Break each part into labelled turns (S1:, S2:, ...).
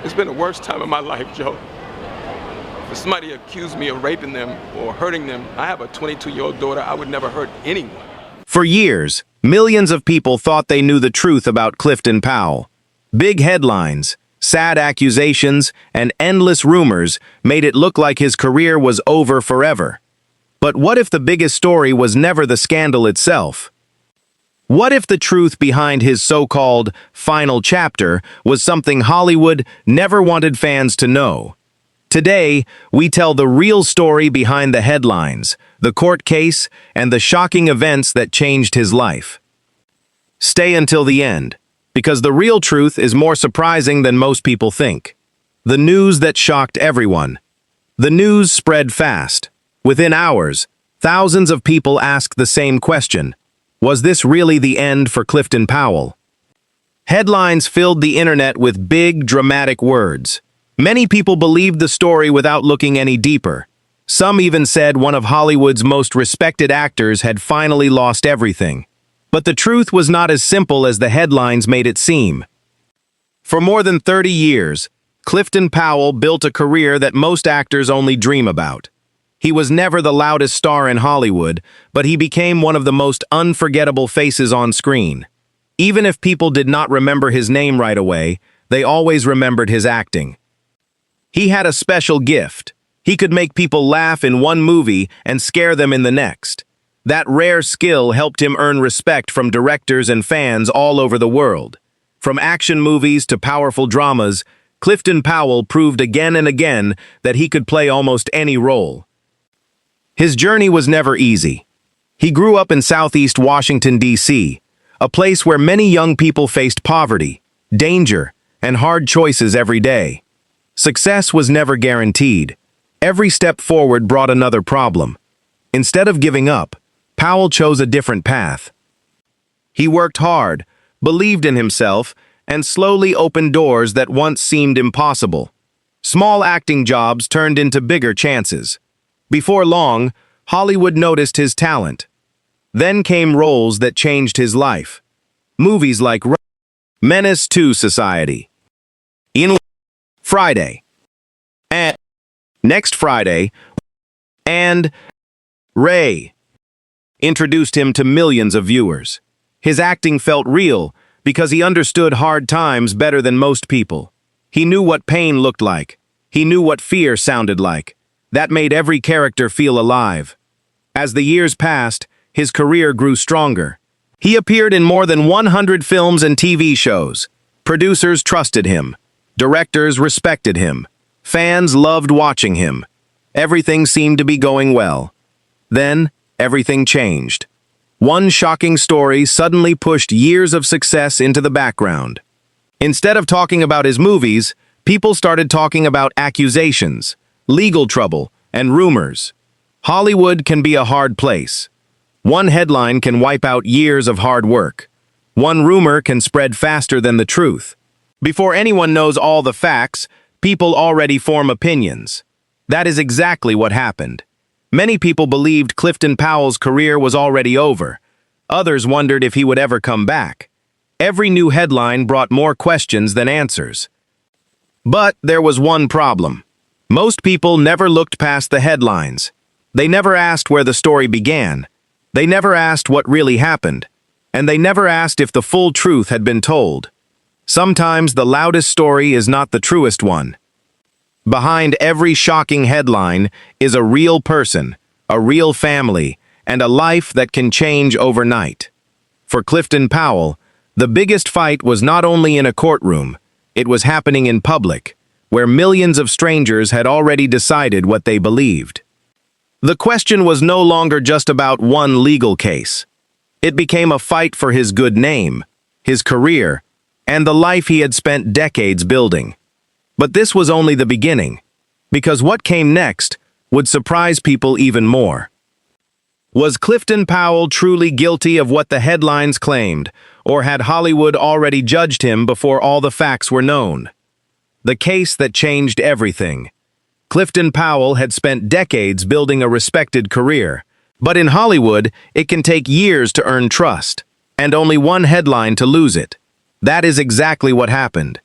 S1: It's been the worst time of my life, Joe. If somebody accused me of raping them or hurting them, I have a 22-year-old daughter. I would never hurt anyone.
S2: For years, millions of people thought they knew the truth about Clifton Powell. Big headlines, sad accusations, and endless rumors made it look like his career was over forever. But what if the biggest story was never the scandal itself? What if the truth behind his so-called final chapter was something Hollywood never wanted fans to know? Today, we tell the real story behind the headlines, the court case, and the shocking events that changed his life. Stay until the end, because the real truth is more surprising than most people think. The news that shocked everyone. The news spread fast. Within hours, thousands of people asked the same question. Was this really the end for Clifton Powell? Headlines filled the internet with big, dramatic words. Many people believed the story without looking any deeper. Some even said one of Hollywood's most respected actors had finally lost everything. But the truth was not as simple as the headlines made it seem. For more than 30 years, Clifton Powell built a career that most actors only dream about. He was never the loudest star in Hollywood, but he became one of the most unforgettable faces on screen. Even if people did not remember his name right away, they always remembered his acting. He had a special gift. He could make people laugh in one movie and scare them in the next. That rare skill helped him earn respect from directors and fans all over the world. From action movies to powerful dramas, Clifton Powell proved again and again that he could play almost any role. His journey was never easy. He grew up in Southeast Washington, D.C., a place where many young people faced poverty, danger, and hard choices every day. Success was never guaranteed. Every step forward brought another problem. Instead of giving up, Powell chose a different path. He worked hard, believed in himself, and slowly opened doors that once seemed impossible. Small acting jobs turned into bigger chances. Before long, Hollywood noticed his talent. Then came roles that changed his life. Movies like Menace to Society, In Friday, and Next Friday, and Ray introduced him to millions of viewers. His acting felt real because he understood hard times better than most people. He knew what pain looked like. He knew what fear sounded like. That made every character feel alive. As the years passed, his career grew stronger. He appeared in more than 100 films and TV shows. Producers trusted him. Directors respected him. Fans loved watching him. Everything seemed to be going well. Then, everything changed. One shocking story suddenly pushed years of success into the background. Instead of talking about his movies, people started talking about accusations, legal trouble, and rumors. Hollywood can be a hard place. One headline can wipe out years of hard work. One rumor can spread faster than the truth. Before anyone knows all the facts, people already form opinions. That is exactly what happened. Many people believed Clifton Powell's career was already over. Others wondered if he would ever come back. Every new headline brought more questions than answers. But there was one problem. Most people never looked past the headlines. They never asked where the story began. They never asked what really happened. And they never asked if the full truth had been told. Sometimes the loudest story is not the truest one. Behind every shocking headline is a real person, a real family, and a life that can change overnight. For Clifton Powell, the biggest fight was not only in a courtroom, it was happening in public, where millions of strangers had already decided what they believed. The question was no longer just about one legal case. It became a fight for his good name, his career, and the life he had spent decades building. But this was only the beginning, because what came next would surprise people even more. Was Clifton Powell truly guilty of what the headlines claimed, or had Hollywood already judged him before all the facts were known? The case that changed everything. Clifton Powell had spent decades building a respected career, but in Hollywood, it can take years to earn trust, and only one headline to lose it. That is exactly what happened.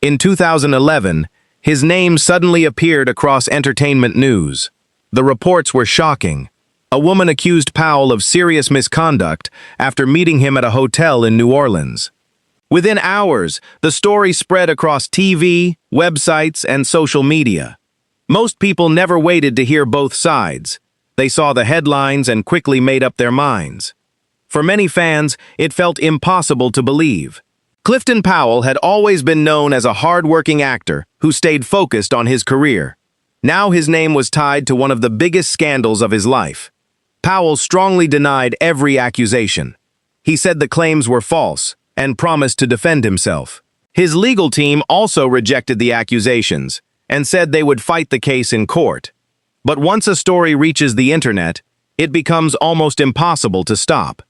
S2: In 2011, his name suddenly appeared across entertainment news. The reports were shocking. A woman accused Powell of serious misconduct after meeting him at a hotel in New Orleans. Within hours, the story spread across TV, websites, and social media. Most people never waited to hear both sides. They saw the headlines and quickly made up their minds. For many fans, it felt impossible to believe. Clifton Powell had always been known as a hard-working actor who stayed focused on his career. Now his name was tied to one of the biggest scandals of his life. Powell strongly denied every accusation. He said the claims were false and promised to defend himself. His legal team also rejected the accusations and said they would fight the case in court. But once a story reaches the internet, it becomes almost impossible to stop.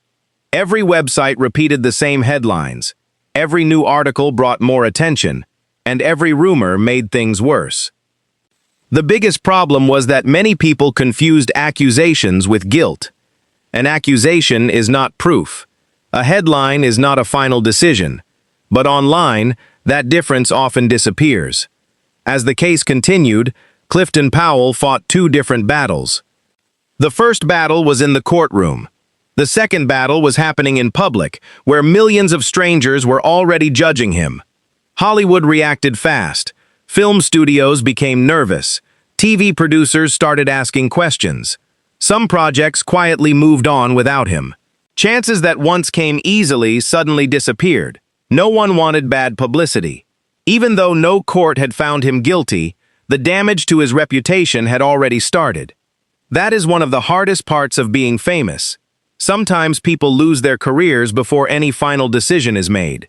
S2: Every website repeated the same headlines. Every new article brought more attention, and every rumor made things worse. The biggest problem was that many people confused accusations with guilt. An accusation is not proof. A headline is not a final decision. But online, that difference often disappears. As the case continued, Clifton Powell fought two different battles. The first battle was in the courtroom. The second battle was happening in public, where millions of strangers were already judging him. Hollywood reacted fast. Film studios became nervous. TV producers started asking questions. Some projects quietly moved on without him. Chances that once came easily suddenly disappeared. No one wanted bad publicity. Even though no court had found him guilty, the damage to his reputation had already started. That is one of the hardest parts of being famous. Sometimes people lose their careers before any final decision is made.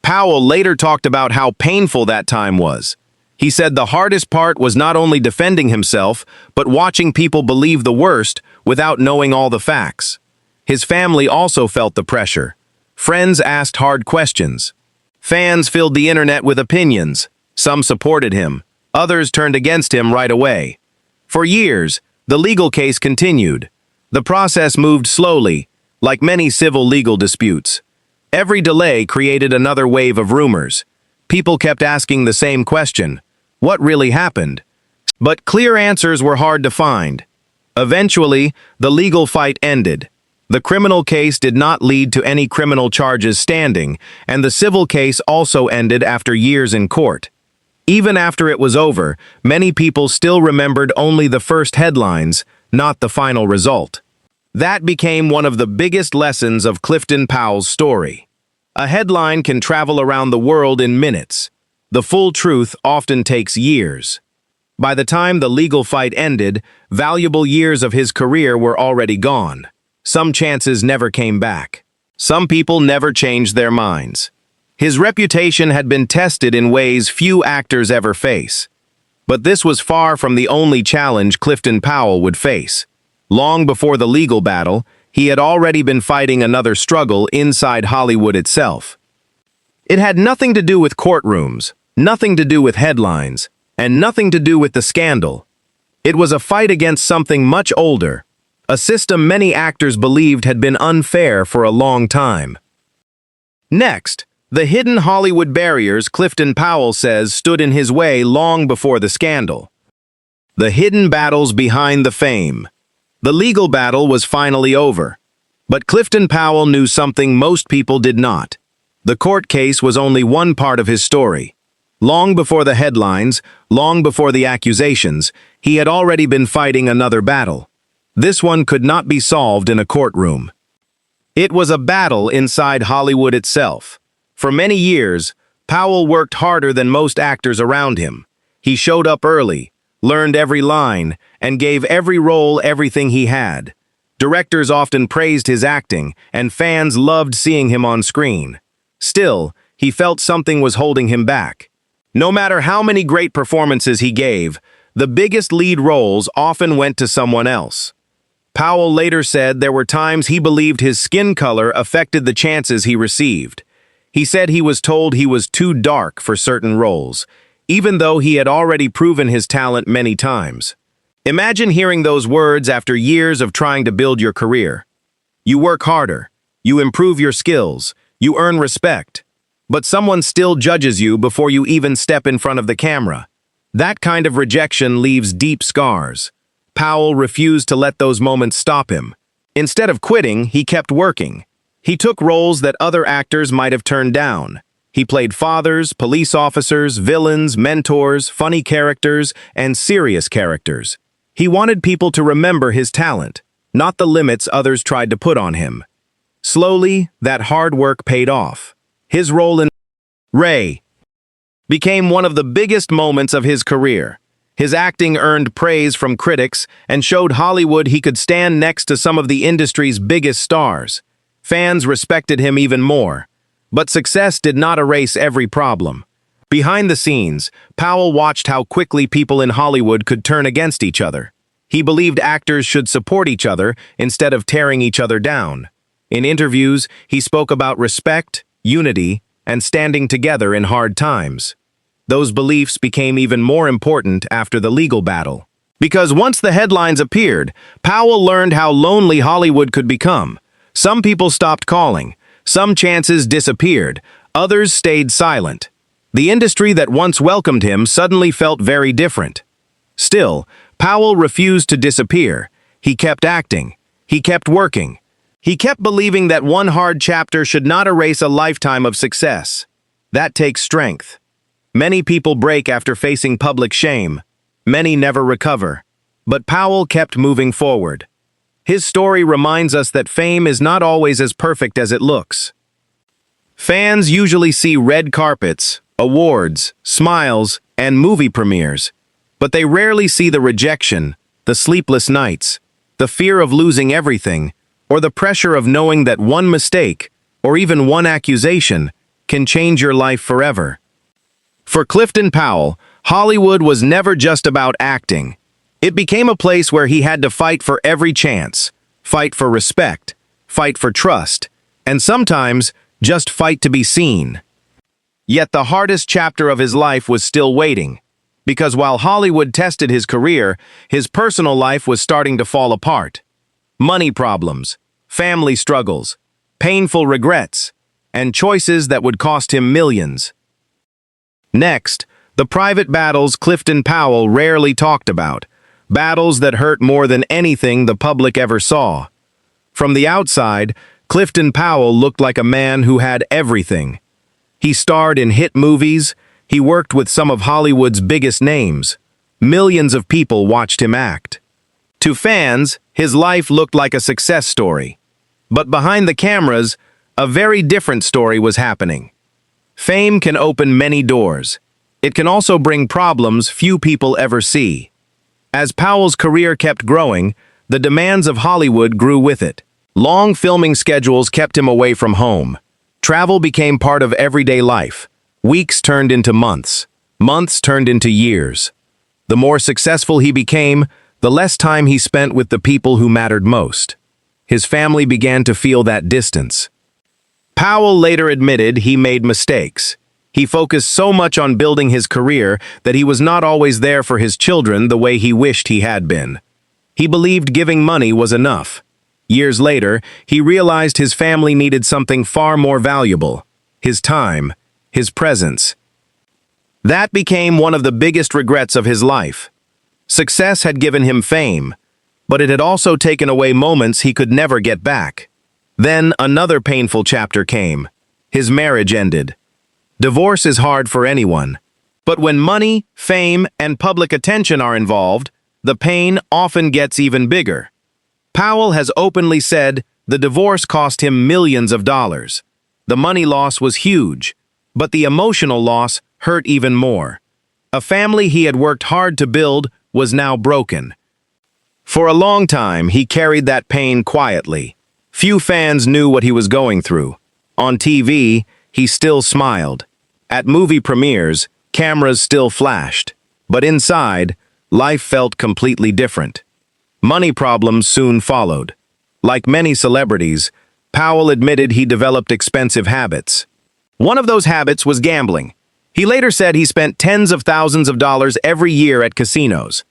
S2: Powell later talked about how painful that time was. He said the hardest part was not only defending himself, but watching people believe the worst without knowing all the facts. His family also felt the pressure. Friends asked hard questions. Fans filled the internet with opinions. Some supported him. Others turned against him right away. For years, the legal case continued. The process moved slowly, like many civil legal disputes. Every delay created another wave of rumors. People kept asking the same question: what really happened? But clear answers were hard to find. Eventually, the legal fight ended. The criminal case did not lead to any criminal charges standing, and the civil case also ended after years in court. Even after it was over, many people still remembered only the first headlines, not the final result. That became one of the biggest lessons of Clifton Powell's story. A headline can travel around the world in minutes. The full truth often takes years. By the time the legal fight ended, valuable years of his career were already gone. Some chances never came back. Some people never changed their minds. His reputation had been tested in ways few actors ever face. But this was far from the only challenge Clifton Powell would face. Long before the legal battle, he had already been fighting another struggle inside Hollywood itself. It had nothing to do with courtrooms, nothing to do with headlines, and nothing to do with the scandal. It was a fight against something much older, a system many actors believed had been unfair for a long time. Next, the hidden Hollywood barriers Clifton Powell says stood in his way long before the scandal. The hidden battles behind the fame. The legal battle was finally over. But Clifton Powell knew something most people did not. The court case was only one part of his story. Long before the headlines, long before the accusations, he had already been fighting another battle. This one could not be solved in a courtroom. It was a battle inside Hollywood itself. For many years, Powell worked harder than most actors around him. He showed up early, learned every line, and gave every role everything he had. Directors often praised his acting, and fans loved seeing him on screen. Still, he felt something was holding him back. No matter how many great performances he gave, the biggest lead roles often went to someone else. Powell later said there were times he believed his skin color affected the chances he received. He said he was told he was too dark for certain roles, even though he had already proven his talent many times. Imagine hearing those words after years of trying to build your career. You work harder, you improve your skills, you earn respect. but someone still judges you before you even step in front of the camera. That kind of rejection leaves deep scars. Powell refused to let those moments stop him. Instead of quitting, he kept working. He took roles that other actors might have turned down. He played fathers, police officers, villains, mentors, funny characters, and serious characters. He wanted people to remember his talent, not the limits others tried to put on him. Slowly, that hard work paid off. His role in Ray became one of the biggest moments of his career. His acting earned praise from critics and showed Hollywood he could stand next to some of the industry's biggest stars. Fans respected him even more. But success did not erase every problem. Behind the scenes, Powell watched how quickly people in Hollywood could turn against each other. He believed actors should support each other instead of tearing each other down. In interviews, he spoke about respect, unity, and standing together in hard times. Those beliefs became even more important after the legal battle. Because once the headlines appeared, Powell learned how lonely Hollywood could become. Some people stopped calling. Some chances disappeared. Others stayed silent. The industry that once welcomed him suddenly felt very different. Still, Powell refused to disappear. He kept acting. He kept working. He kept believing that one hard chapter should not erase a lifetime of success. That takes strength. Many people break after facing public shame. Many never recover. But Powell kept moving forward. His story reminds us that fame is not always as perfect as it looks. Fans usually see red carpets, awards, smiles, and movie premieres, but they rarely see the rejection, the sleepless nights, the fear of losing everything, or the pressure of knowing that one mistake, or even one accusation, can change your life forever. For Clifton Powell, Hollywood was never just about acting. It became a place where he had to fight for every chance, fight for respect, fight for trust, and sometimes just fight to be seen. Yet the hardest chapter of his life was still waiting, because while Hollywood tested his career, his personal life was starting to fall apart. Money problems, family struggles, painful regrets, and choices that would cost him millions. Next, the private battles Clifton Powell rarely talked about. Battles that hurt more than anything the public ever saw. From the outside, Clifton Powell looked like a man who had everything. He starred in hit movies, he worked with some of Hollywood's biggest names. Millions of people watched him act. To fans, his life looked like a success story. But behind the cameras, a very different story was happening. Fame can open many doors. It can also bring problems few people ever see. As Powell's career kept growing, the demands of Hollywood grew with it. Long filming schedules kept him away from home. Travel became part of everyday life. Weeks turned into months. Months turned into years. The more successful he became, the less time he spent with the people who mattered most. His family began to feel that distance. Powell later admitted he made mistakes. He focused so much on building his career that he was not always there for his children the way he wished he had been. He believed giving money was enough. Years later, he realized his family needed something far more valuable: his time, his presence. That became one of the biggest regrets of his life. Success had given him fame, but it had also taken away moments he could never get back. Then another painful chapter came. His marriage ended. Divorce is hard for anyone. But when money, fame, and public attention are involved, the pain often gets even bigger. Powell has openly said the divorce cost him millions of dollars. The money loss was huge, but the emotional loss hurt even more. A family he had worked hard to build was now broken. For a long time, he carried that pain quietly. Few fans knew what he was going through. On TV, he still smiled. At movie premieres, cameras still flashed. But inside, life felt completely different. Money problems soon followed. Like many celebrities, Powell admitted he developed expensive habits. One of those habits was gambling. He later said he spent tens of thousands of dollars every year at casinos.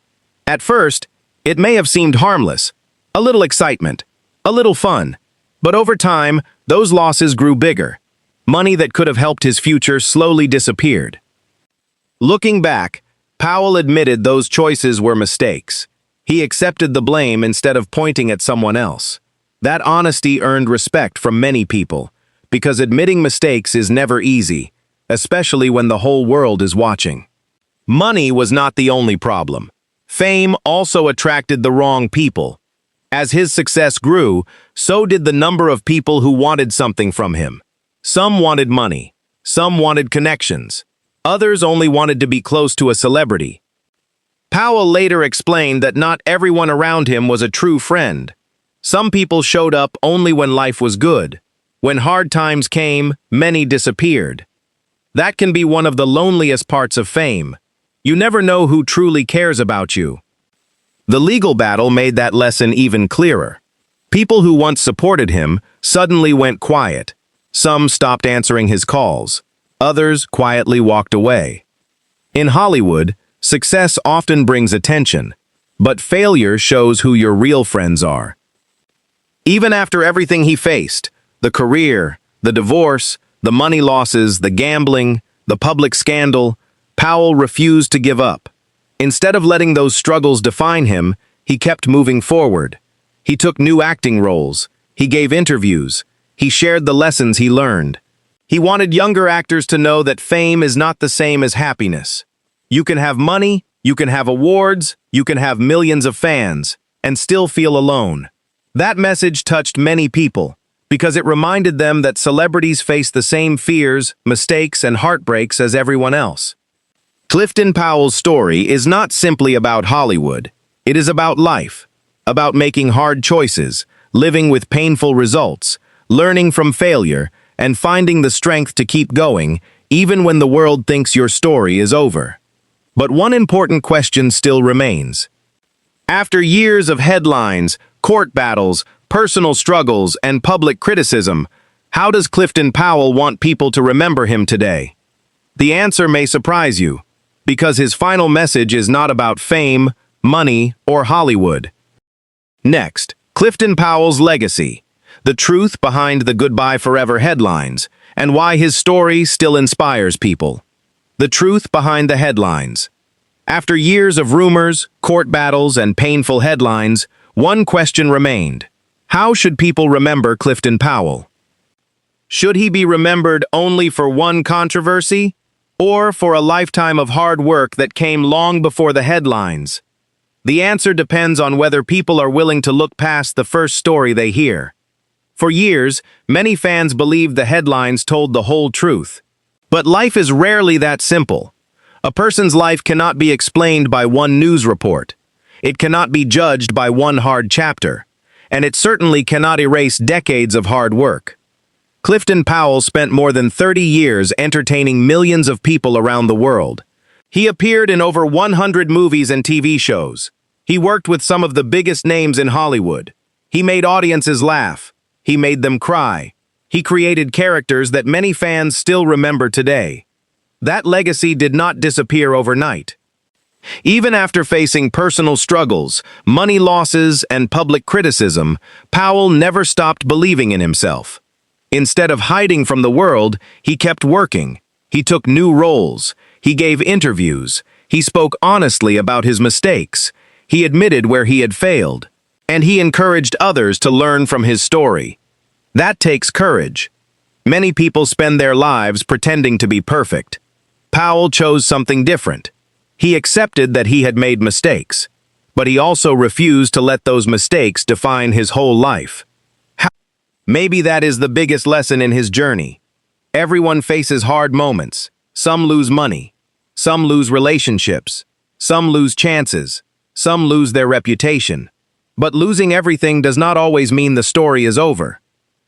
S2: At first, it may have seemed harmless, a little excitement, a little fun. But over time, those losses grew bigger. Money that could have helped his future slowly disappeared. Looking back, Powell admitted those choices were mistakes. He accepted the blame instead of pointing at someone else. That honesty earned respect from many people, because admitting mistakes is never easy, especially when the whole world is watching. Money was not the only problem. Fame also attracted the wrong people. As his success grew, so did the number of people who wanted something from him. Some wanted money, some wanted connections, others only wanted to be close to a celebrity. Powell later explained that not everyone around him was a true friend. Some people showed up only when life was good. When hard times came, many disappeared. That can be one of the loneliest parts of fame. You never know who truly cares about you. The legal battle made that lesson even clearer. People who once supported him suddenly went quiet. Some stopped answering his calls. Others quietly walked away. In Hollywood, success often brings attention, but failure shows who your real friends are. Even after everything he faced, the career, the divorce, the money losses, the gambling, the public scandal, Powell refused to give up. Instead of letting those struggles define him, he kept moving forward. He took new acting roles. He gave interviews. He shared the lessons he learned. He wanted younger actors to know that fame is not the same as happiness. You can have money, you can have awards, you can have millions of fans, and still feel alone. That message touched many people, because it reminded them that celebrities face the same fears, mistakes, and heartbreaks as everyone else. Clifton Powell's story is not simply about Hollywood. It is about life, about making hard choices, living with painful results, learning from failure, and finding the strength to keep going, even when the world thinks your story is over. But one important question still remains. After years of headlines, court battles, personal struggles, and public criticism, how does Clifton Powell want people to remember him today? The answer may surprise you, because his final message is not about fame, money, or Hollywood. Next, Clifton Powell's legacy, the truth behind the Goodbye Forever headlines, and why his story still inspires people. The truth behind the headlines. After years of rumors, court battles, and painful headlines, one question remained. How should people remember Clifton Powell? Should he be remembered only for one controversy, or for a lifetime of hard work that came long before the headlines? The answer depends on whether people are willing to look past the first story they hear. For years, many fans believed the headlines told the whole truth. But life is rarely that simple. A person's life cannot be explained by one news report. It cannot be judged by one hard chapter. And it certainly cannot erase decades of hard work. Clifton Powell spent more than 30 years entertaining millions of people around the world. He appeared in over 100 movies and TV shows. He worked with some of the biggest names in Hollywood. He made audiences laugh. He made them cry. He created characters that many fans still remember today. That legacy did not disappear overnight. Even after facing personal struggles, money losses, and public criticism, Powell never stopped believing in himself. Instead of hiding from the world, he kept working. He took new roles. He gave interviews. He spoke honestly about his mistakes. He admitted where he had failed. And he encouraged others to learn from his story. That takes courage. Many people spend their lives pretending to be perfect. Powell chose something different. He accepted that he had made mistakes, but he also refused to let those mistakes define his whole life. Maybe that is the biggest lesson in his journey. Everyone faces hard moments. Some lose money. Some lose relationships. Some lose chances. Some lose their reputation. But losing everything does not always mean the story is over.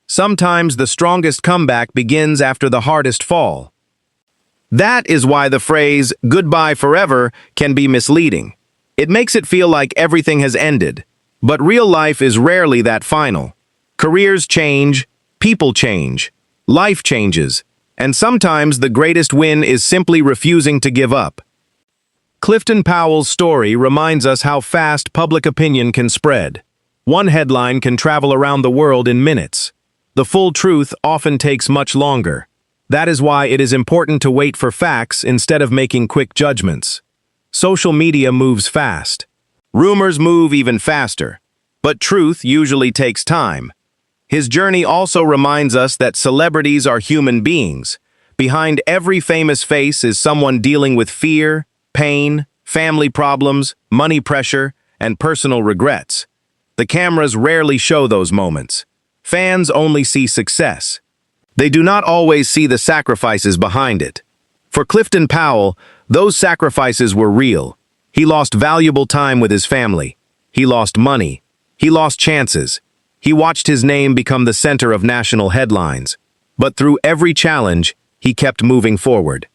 S2: Sometimes the strongest comeback begins after the hardest fall. That is why the phrase, "goodbye forever," can be misleading. It makes it feel like everything has ended. But real life is rarely that final. Careers change, people change, life changes, and sometimes the greatest win is simply refusing to give up. Clifton Powell's story reminds us how fast public opinion can spread. One headline can travel around the world in minutes. The full truth often takes much longer. That is why it is important to wait for facts instead of making quick judgments. Social media moves fast. Rumors move even faster. But truth usually takes time. His journey also reminds us that celebrities are human beings. Behind every famous face is someone dealing with fear, pain, family problems, money pressure, and personal regrets. The cameras rarely show those moments. Fans only see success. They do not always see the sacrifices behind it. For Clifton Powell, those sacrifices were real. He lost valuable time with his family. He lost money. He lost chances. He watched his name become the center of national headlines. But through every challenge, he kept moving forward.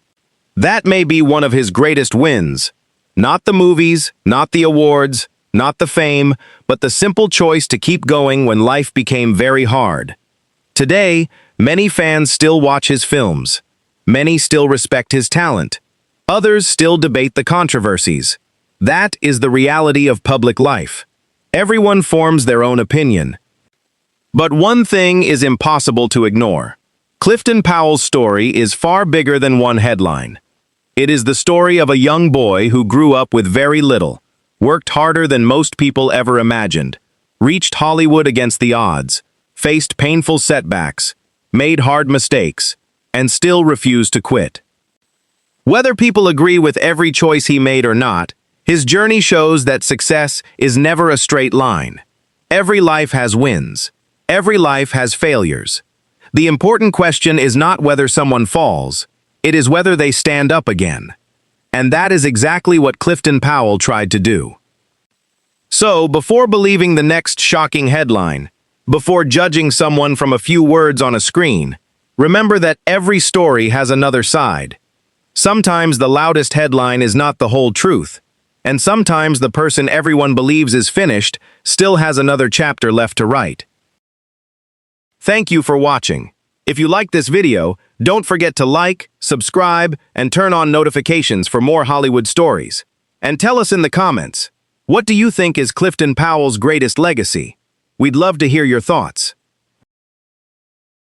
S2: That may be one of his greatest wins. Not the movies, not the awards, not the fame, but the simple choice to keep going when life became very hard. Today, many fans still watch his films. Many still respect his talent. Others still debate the controversies. That is the reality of public life. Everyone forms their own opinion. But one thing is impossible to ignore. Clifton Powell's story is far bigger than one headline. It is the story of a young boy who grew up with very little, worked harder than most people ever imagined, reached Hollywood against the odds, faced painful setbacks, made hard mistakes, and still refused to quit. Whether people agree with every choice he made or not, his journey shows that success is never a straight line. Every life has wins. Every life has failures. The important question is not whether someone falls, it is whether they stand up again. And that is exactly what Clifton Powell tried to do. So, before believing the next shocking headline, before judging someone from a few words on a screen, remember that every story has another side. Sometimes the loudest headline is not the whole truth, and sometimes the person everyone believes is finished still has another chapter left to write. Thank you for watching. If you liked this video, don't forget to like, subscribe, and turn on notifications for more Hollywood stories. And tell us in the comments, what do you think is Clifton Powell's greatest legacy? We'd love to hear your thoughts.